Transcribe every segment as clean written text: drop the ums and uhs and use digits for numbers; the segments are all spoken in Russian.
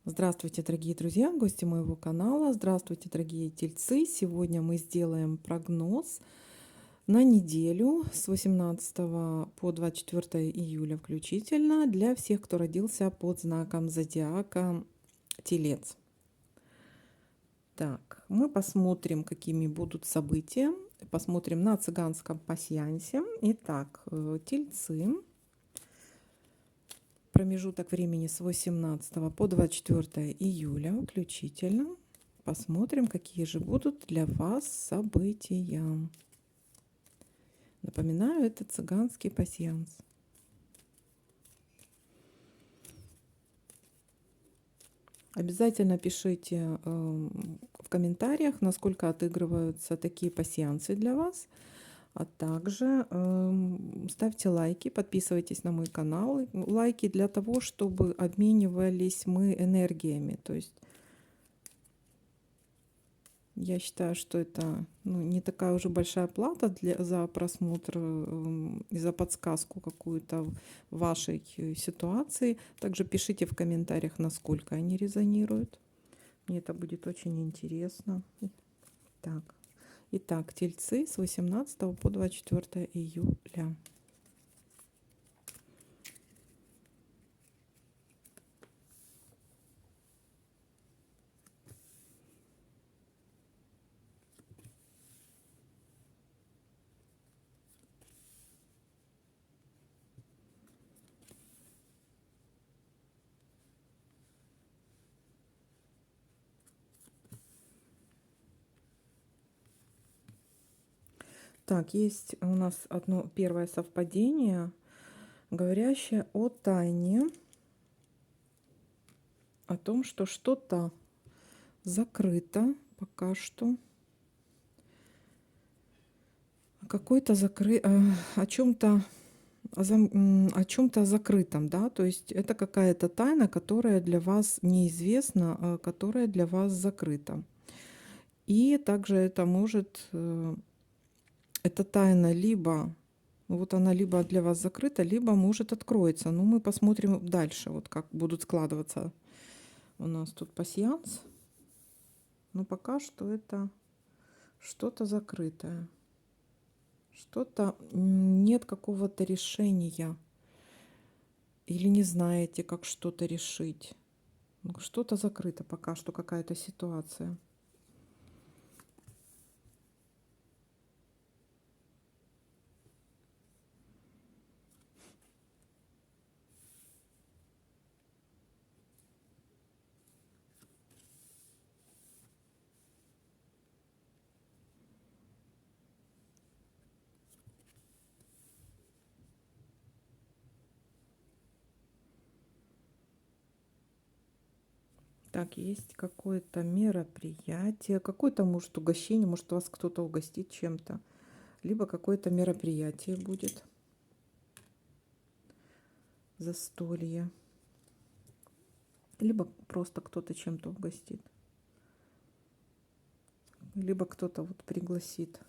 Здравствуйте, дорогие друзья, гости моего канала. Здравствуйте, дорогие тельцы. Сегодня мы сделаем прогноз на неделю с 18 по 24 июля включительно для всех, кто родился под знаком зодиака Телец. Так, мы посмотрим, какими будут события. Посмотрим на цыганском пасьянсе. Итак, тельцы. Промежуток времени с 18 по 24 июля включительно. Посмотрим, какие же будут для вас события. Напоминаю, это цыганский пасьянс. Обязательно пишите в комментариях, насколько отыгрываются такие пасьянсы для вас. А также ставьте лайки, подписывайтесь на мой канал. Лайки для того, чтобы обменивались мы энергиями. То есть я считаю, что это не такая уже большая плата за просмотр и за подсказку какую-то в вашей ситуации. Также пишите в комментариях, насколько они резонируют. Мне это будет очень интересно. Так. Итак, тельцы с 18 по 24 июля. Так, есть у нас одно первое совпадение, говорящее о тайне, о том, что что-то закрыто пока что. Какой-то о чем-то о чем-то закрытом, да, то есть это какая-то тайна, которая для вас неизвестна, которая для вас закрыта. И также это может, эта тайна либо, вот она либо для вас закрыта, либо может откроется. Но мы посмотрим дальше, вот как будут складываться у нас тут пасьянс. Но пока что это что-то закрытое. Что-то нет какого-то решения. Или не знаете, как что-то решить. Что-то закрыто пока что, какая-то ситуация. Так, есть какое-то мероприятие, какое-то, может, угощение, может, вас кто-то угостит чем-то, либо какое-то мероприятие будет, застолье, либо просто кто-то чем-то угостит, либо кто-то вот пригласит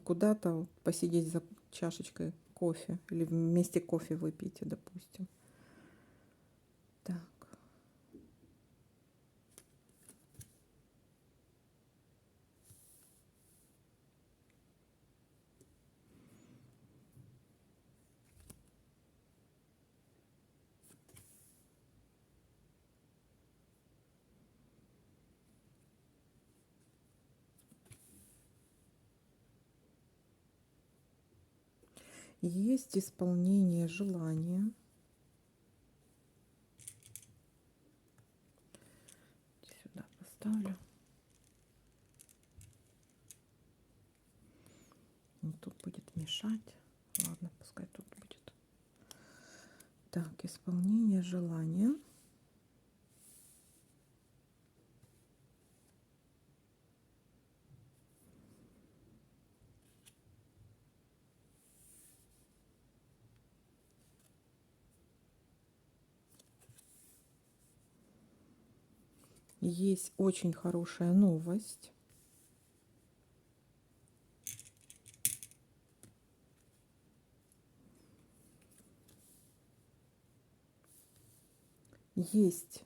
куда-то вот посидеть за чашечкой кофе или вместе кофе выпейте, допустим. Так. Есть исполнение желания. Сюда поставлю. Тут будет мешать. Ладно, пускай тут будет. Так, исполнение желания. Есть очень хорошая новость. Есть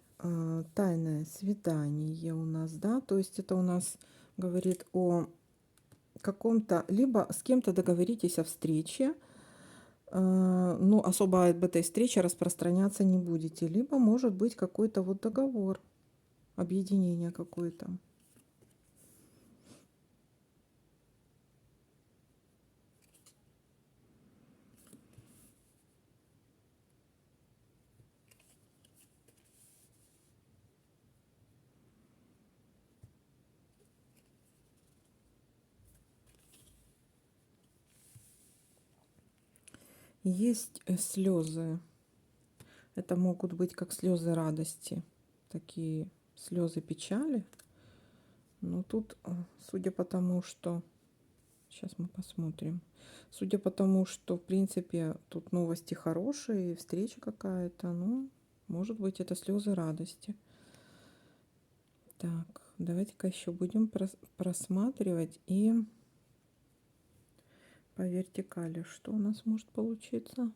тайное свидание у нас, да, то есть это у нас говорит о каком-то, либо с кем-то договоритесь о встрече, но особо об этой встрече распространяться не будете, либо может быть какой-то вот договор, объединение какое-то. Есть слезы. Это могут быть как слезы радости, такие слезы печали. Но тут, судя по тому, что... Сейчас мы посмотрим. Судя по тому, что, в принципе, тут новости хорошие, встреча какая-то, ну, может быть, это слезы радости. Так, давайте-ка еще будем просматривать и по вертикали, что у нас может получиться.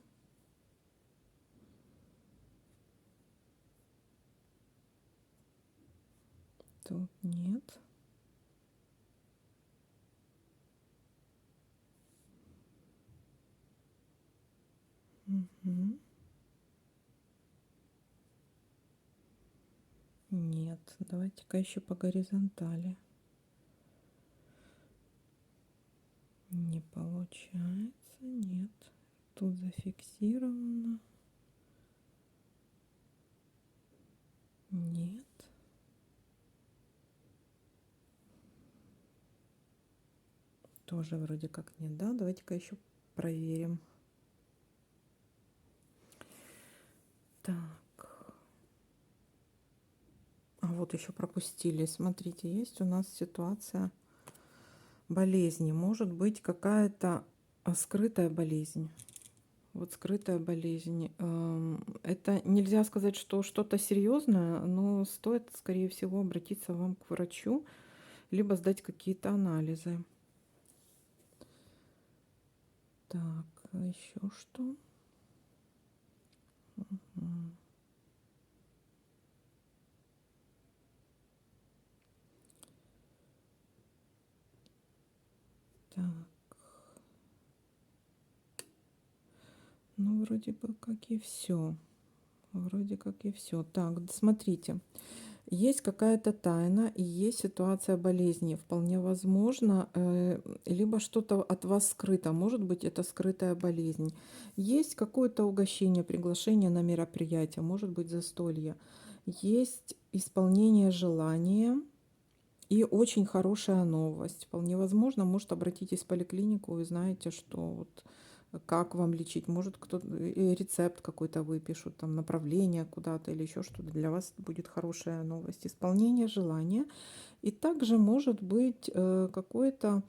Тут нет. Угу. Нет. Давайте-ка еще по горизонтали. Не получается. Нет. Тут зафиксировано. Нет. Тоже вроде как нет, да? Давайте-ка еще проверим. Так. А вот еще пропустили. Смотрите, есть у нас ситуация болезни. Может быть какая-то скрытая болезнь. Вот скрытая болезнь. Это нельзя сказать, что что-то серьезное, но стоит, скорее всего, обратиться вам к врачу, либо сдать какие-то анализы. Так, а еще что? Мгм. Так, ну вроде бы как и все. Вроде как и все. Так, смотрите. Есть какая-то тайна и есть ситуация болезни. Вполне возможно, либо что-то от вас скрыто. Может быть, это скрытая болезнь. Есть какое-то угощение, приглашение на мероприятие, может быть, застолье. Есть исполнение желания и очень хорошая новость. Вполне возможно, может, обратитесь в поликлинику и знаете, что вот как вам лечить. Может, кто-то рецепт какой-то выпишут, там направление куда-то или еще что-то. Для вас это будет хорошая новость. Исполнение желания. И также может быть какое-то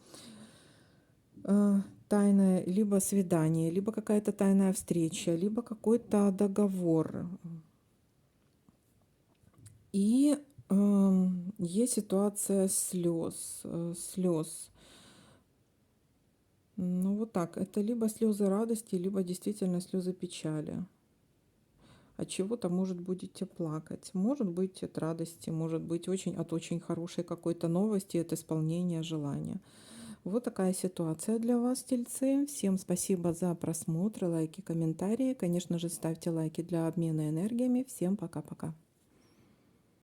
тайное либо свидание, либо какая-то тайная встреча, либо какой-то договор. И есть ситуация слез. Слез. Ну вот так. Это либо слезы радости, либо действительно слезы печали. От чего-то, может, будете плакать. Может быть, от радости, может быть, от очень хорошей какой-то новости, от исполнения желания. Вот такая ситуация для вас, тельцы. Всем спасибо за просмотр, лайки, комментарии. Конечно же, ставьте лайки для обмена энергиями. Всем пока-пока.